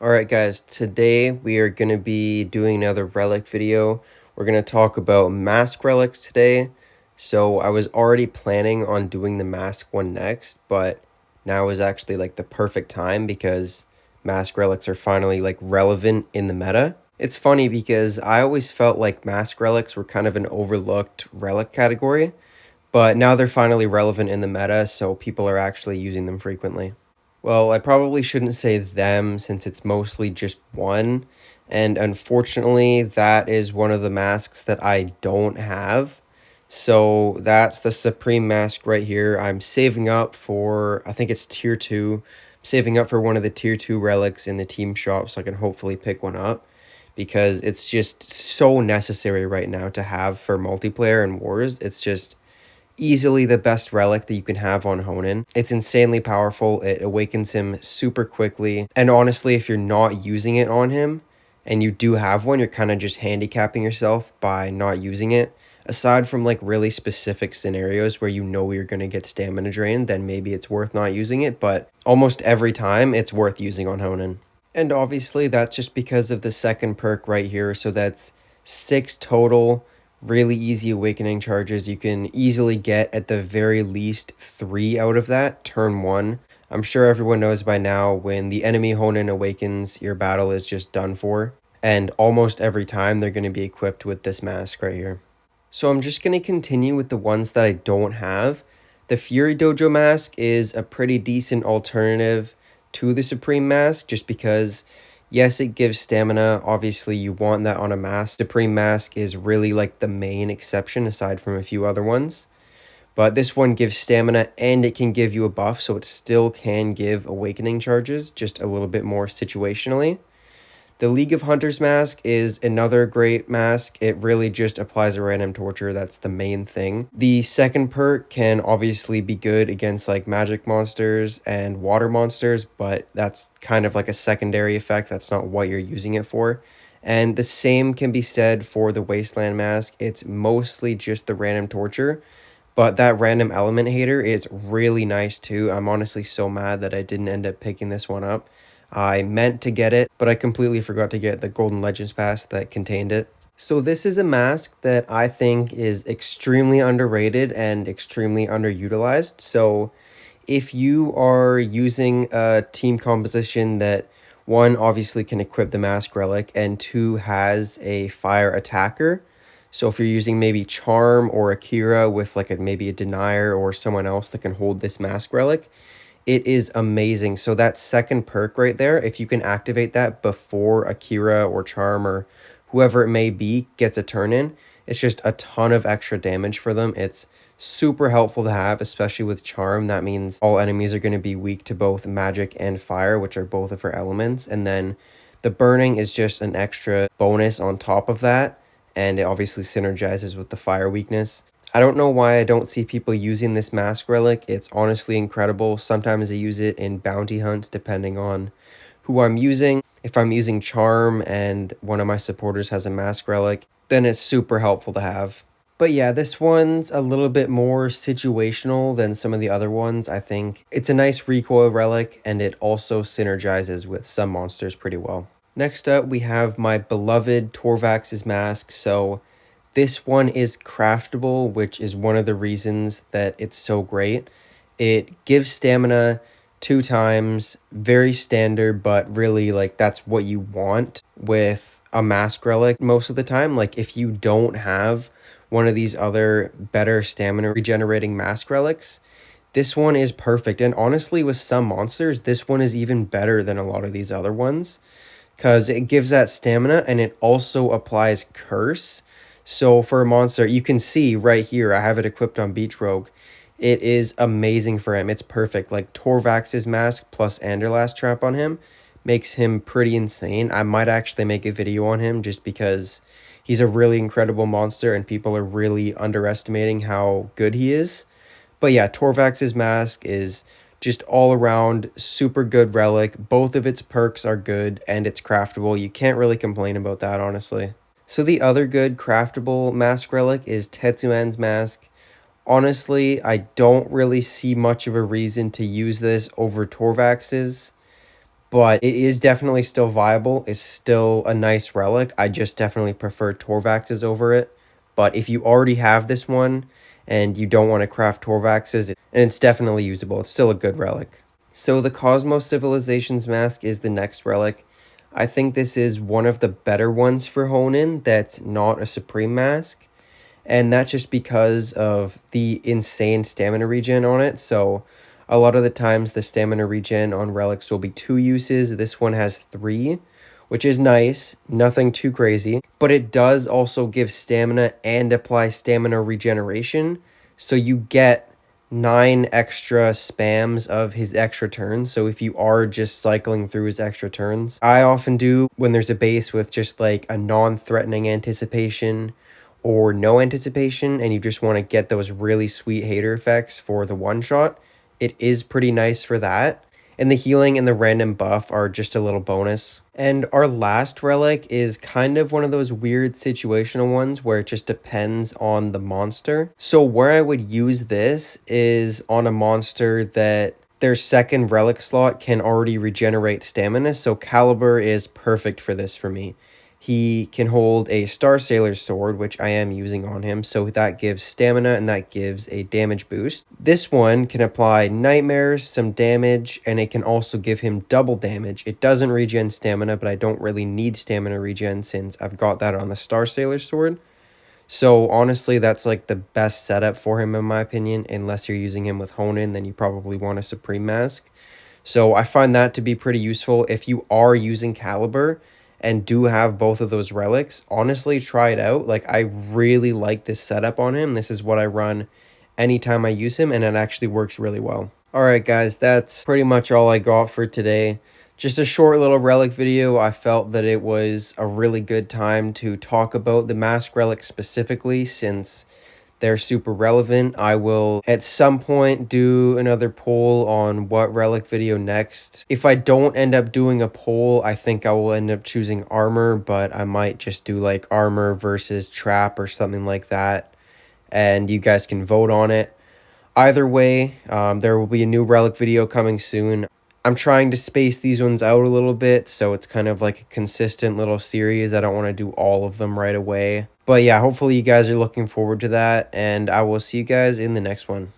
Alright guys, today we are going to be doing another relic video. We're going to talk about mask relics today. So I was already planning on doing the mask one next, but now is actually like the perfect time because mask relics are finally like relevant in the meta. It's funny because I always felt like mask relics were kind of an overlooked relic category, but now they're finally relevant in the meta, so people are actually using them frequently. Well, I probably shouldn't say them since it's mostly just one. And unfortunately, that is one of the masks that I don't have. So that's the Supreme mask right here. I'm saving up for, I think it's tier 2. I'm saving up for one of the tier 2 relics in the team shop so I can hopefully pick one up. Because it's just so necessary right now to have for multiplayer and wars. It's just easily the best relic that you can have on Honan. It's insanely powerful. It awakens him super quickly. And honestly, if you're not using it on him and you do have one, you're kind of just handicapping yourself by not using it. Aside from like really specific scenarios where you know you're going to get stamina drained, then maybe it's worth not using it. But almost every time it's worth using on Honan. And obviously that's just because of the second perk right here. So that's 6 total really easy awakening charges. You can easily get at the very least 3 out of that turn 1. I'm sure everyone knows by now when the enemy Honan awakens, your battle is just done for. And almost every time they're going to be equipped with this mask right here. So I'm just going to continue with the ones that I don't have. The Fury Dojo mask is a pretty decent alternative to the Supreme mask just because yes, it gives stamina. Obviously, you want that on a mask. Supreme mask is really like the main exception aside from a few other ones. But this one gives stamina and it can give you a buff, so it still can give awakening charges, just a little bit more situationally. The League of Hunters mask is another great mask. It really just applies a random torture. That's the main thing. The second perk can obviously be good against like magic monsters and water monsters, but that's kind of like a secondary effect. That's not what you're using it for. And the same can be said for the Wasteland mask. It's mostly just the random torture, but that random element hater is really nice too. I'm honestly so mad that I didn't end up picking this one up. I meant to get it, but I completely forgot to get the Golden Legends Pass that contained it. So this is a mask that I think is extremely underrated and extremely underutilized. So if you are using a team composition that one obviously can equip the mask relic and two has a fire attacker, so if you're using maybe Charm or Akira with like maybe a denier or someone else that can hold this mask relic, it is amazing. So that second perk right there, if you can activate that before Akira or Charm or whoever it may be gets a turn in, it's just a ton of extra damage for them. It's super helpful to have, especially with Charm. That means all enemies are going to be weak to both magic and fire, which are both of her elements. And then the burning is just an extra bonus on top of that. And it obviously synergizes with the fire weakness. I don't know why I don't see people using this mask relic. It's honestly incredible. Sometimes I use it in bounty hunts depending on who I'm using. If I'm using Charm and one of my supporters has a mask relic, then it's super helpful to have. But yeah, this one's a little bit more situational than some of the other ones, I think. It's a nice recoil relic and it also synergizes with some monsters pretty well. Next up, we have my beloved Torvax's mask. So this one is craftable, which is one of the reasons that it's so great. It gives stamina 2 times, very standard, but really like that's what you want with a mask relic most of the time. Like if you don't have one of these other better stamina regenerating mask relics, this one is perfect. And honestly, with some monsters, this one is even better than a lot of these other ones because it gives that stamina and it also applies curse. So for a monster, you can see right here, I have it equipped on Beach Rogue. It is amazing for him. It's perfect. Like Torvax's mask plus Anderlast trap on him makes him pretty insane. I might actually make a video on him just because he's a really incredible monster and people are really underestimating how good he is. But yeah, Torvax's mask is just all around super good relic. Both of its perks are good and it's craftable. You can't really complain about that, honestly. So the other good craftable mask relic is Tetsuen's mask. Honestly, I don't really see much of a reason to use this over Torvax's, but it is definitely still viable. It's still a nice relic. I just definitely prefer Torvaxes over it. But if you already have this one and you don't want to craft Torvaxes, and it's definitely usable. It's still a good relic. So the Cosmos Civilizations mask is the next relic. I think this is one of the better ones for Hoenn that's not a Supreme mask. And that's just because of the insane stamina regen on it. So a lot of the times the stamina regen on relics will be 2 uses. This one has 3, which is nice, nothing too crazy. But it does also give stamina and apply stamina regeneration. So you get 9 extra spams of his extra turns. So if you are just cycling through his extra turns, I often do when there's a base with just like a non-threatening anticipation or no anticipation and you just want to get those really sweet hater effects for the one shot, it is pretty nice for that. And the healing and the random buff are just a little bonus. And our last relic is kind of one of those weird situational ones where it just depends on the monster. So where I would use this is on a monster that their second relic slot can already regenerate stamina. So Caliber is perfect for this for me. He can hold a Star Sailor's sword, which I am using on him, so that gives stamina and that gives a damage boost. This one can apply nightmares, some damage, and it can also give him double damage. It doesn't regen stamina, but I don't really need stamina regen since I've got that on the Star Sailor's sword. So honestly, that's like the best setup for him in my opinion. Unless you're using him with Hoenn, then you probably want a Supreme Mask. So I find that to be pretty useful. If you are using Caliber and do have both of those relics, honestly, try it out. Like, I really like this setup on him. This is what I run anytime I use him, and it actually works really well. All right, guys, that's pretty much all I got for today. Just a short little relic video. I felt that it was a really good time to talk about the mask relics specifically since they're super relevant. I will at some point do another poll on what relic video next. If I don't end up doing a poll, I think I will end up choosing armor, but I might just do like armor versus trap or something like that, and you guys can vote on it. Either way, there will be a new relic video coming soon. I'm trying to space these ones out a little bit, so it's kind of like a consistent little series. I don't want to do all of them right away. But yeah, hopefully you guys are looking forward to that, and I will see you guys in the next one.